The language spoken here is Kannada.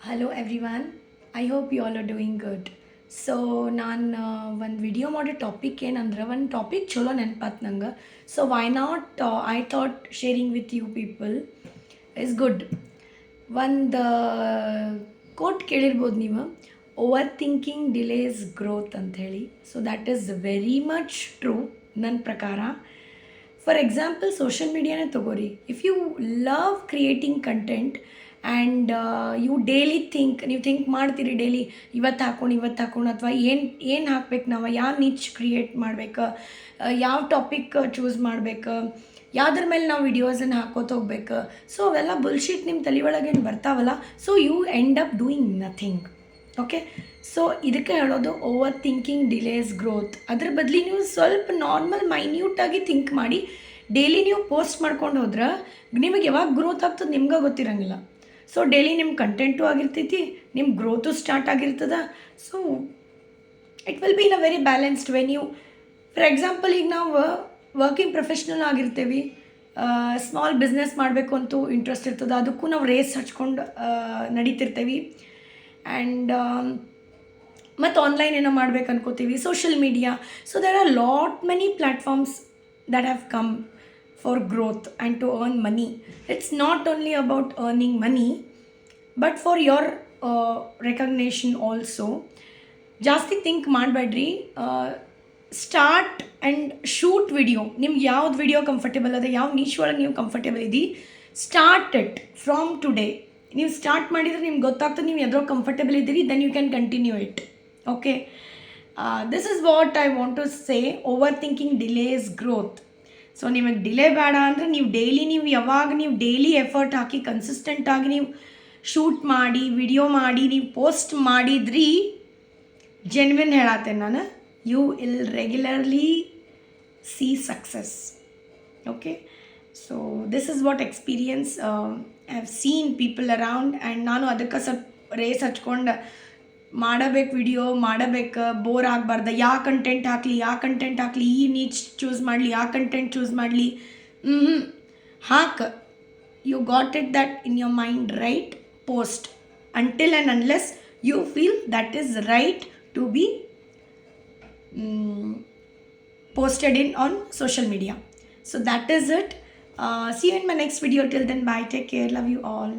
Hello everyone. I hope you all are doing good. So ನಾನು ಒಂದು ವಿಡಿಯೋ ಮಾಡೋ ಟಾಪಿಕ್ ಏನಂದ್ರೆ ಒಂದು ಟಾಪಿಕ್ ಚಲೋ ನೆನಪಾತು ನಂಗೆ. So why not I thought sharing with you people is good. ಒಂದು ಕೋಟ್ ಕೇಳಿರ್ಬೋದು ನೀವು, ಓವರ್ ಥಿಂಕಿಂಗ್ ಡಿಲೇಸ್ ಗ್ರೋತ್ ಅಂಥೇಳಿ. So that is very much true ನನ್ನ ಪ್ರಕಾರ. ಫಾರ್ ಎಕ್ಸಾಂಪಲ್ ಸೋಷಿಯಲ್ ಮೀಡಿಯಾನೇ ತೊಗೋರಿ. If you love creating content and you daily ನೀವು ಥಿಂಕ್ ಮಾಡ್ತೀರಿ ಡೈಲಿ ಇವತ್ತು ಹಾಕೋಣ ಅಥವಾ ಏನು ಹಾಕ್ಬೇಕು, ನಾವು ಯಾವ ನಿಚ್ ಕ್ರಿಯೇಟ್ ಮಾಡ್ಬೇಕು, ಯಾವ ಟಾಪಿಕ್ ಚೂಸ್ ಮಾಡ್ಬೇಕು, ಯಾವುದ್ರ ಮೇಲೆ ನಾವು ವಿಡಿಯೋಸನ್ನು ಹಾಕೋತ ಹೋಗ್ಬೇಕು. ಸೊ ಅವೆಲ್ಲ ಬುಲ್ಶೀಟ್ ನಿಮ್ಮ ತಲೆ ಒಳಗೇನು ಬರ್ತಾವಲ್ಲ, so you end up doing nothing. Okay, so ಇದಕ್ಕೆ ಹೇಳೋದು ಓವರ್ ಥಿಂಕಿಂಗ್ ಡಿಲೇಸ್ ಗ್ರೋತ್. ಅದ್ರ ಬದಲಿ ನೀವು ಸ್ವಲ್ಪ ನಾರ್ಮಲ್ ಮೈನ್ಯೂಟಾಗಿ ಥಿಂಕ್ ಮಾಡಿ ಡೈಲಿ ನೀವು ಪೋಸ್ಟ್ ಮಾಡ್ಕೊಂಡು ಹೋದ್ರೆ ನಿಮಗೆ ಯಾವಾಗ ಗ್ರೋತ್ ಆಗ್ತದೆ ನಿಮ್ಗೆ ಗೊತ್ತಿರಂಗಿಲ್ಲ. ಸೊ ಡೈಲಿ ನಿಮ್ಮ ಕಂಟೆಂಟು ಆಗಿರ್ತೈತಿ, ನಿಮ್ಮ ಗ್ರೋತು ಸ್ಟಾರ್ಟ್ ಆಗಿರ್ತದ. So it will be in a very balanced way. ನೀವು ಫಾರ್ ಎಕ್ಸಾಂಪಲ್ ಈಗ ನಾವು ವರ್ಕಿಂಗ್ ಪ್ರೊಫೆಷ್ನಲ್ ಆಗಿರ್ತೀವಿ, ಸ್ಮಾಲ್ ಬಿಸ್ನೆಸ್ ಮಾಡಬೇಕು ಅಂತೂ ಇಂಟ್ರೆಸ್ಟ್ ಇರ್ತದೆ, ಅದಕ್ಕೂ ನಾವು ರೇಸ್ ಹಚ್ಕೊಂಡು ನಡೀತಿರ್ತೀವಿ. ಆ್ಯಂಡ್ ಮತ್ತು ಆನ್ಲೈನ್ ಏನೋ ಮಾಡ್ಬೇಕು ಅನ್ಕೋತೀವಿ, social media. So there are lot many platforms that have come for growth and to earn money. It's not only about earning money but for your recognition also. ಜಾಸ್ತಿ ಥಿಂಕ್ ಮಾಡಬೇಡ್ರಿ. Start and shoot video. ನಿಮ್ಗೆ ಯಾವ್ದು ವಿಡಿಯೋ ಕಂಫರ್ಟೇಬಲ್ ಅದ, ಯಾವ ನೀಚ್ ಒಳಗೆ ನೀವು ಕಂಫರ್ಟೇಬಲ್ ಇದ್ದೀ, ಸ್ಟಾರ್ಟ್ ಇಟ್ ಫ್ರಾಮ್ ಟುಡೇ. ನೀವು ಸ್ಟಾರ್ಟ್ ಮಾಡಿದರೆ ನಿಮ್ಗೆ ಗೊತ್ತಾಗ್ತದೆ ನೀವು ಎದ್ರೋ ಕಂಫರ್ಟೇಬಲ್ ಇದ್ದೀರಿ, then you can continue it. Okay, this is what I want to say. Over thinking delays growth. So ನಿಮಗೆ ಡಿಲೇ ಬೇಡ ಅಂದರೆ ನೀವು ಡೈಲಿ ಎಫರ್ಟ್ ಹಾಕಿ ಕನ್ಸಿಸ್ಟೆಂಟಾಗಿ ನೀವು ಶೂಟ್ ಮಾಡಿ ವಿಡಿಯೋ ಮಾಡಿ ನೀವು ಪೋಸ್ಟ್ ಮಾಡಿದ್ರಿ, ಜೆನ್ವಿನ್ ಹೇಳತ್ತೇನೆ ನಾನು, you will regularly see success. Okay, so this is what experience I have seen people around. And ನಾನು ಅದಕ್ಕೆ ಸ್ವಲ್ಪ ರೇಸ್ ಹಚ್ಕೊಂಡು ಮಾಡಬೇಕು, ವಿಡಿಯೋ ಮಾಡಬೇಕು, ಬೋರ್ ಆಗಬಾರ್ದು. ಯಾವ ಕಂಟೆಂಟ್ ಹಾಕಲಿ, ಈ ನೀಚ್ ಚೂಸ್ ಮಾಡಲಿ, ಯಾವ ಕಂಟೆಂಟ್ ಚೂಸ್ ಮಾಡಲಿ, ಹಾಕು. You got it that in your mind, right? Post until and unless you feel that is right to be posted on social media. So that is it. See you in my next video. Till then, bye, take care, love you all.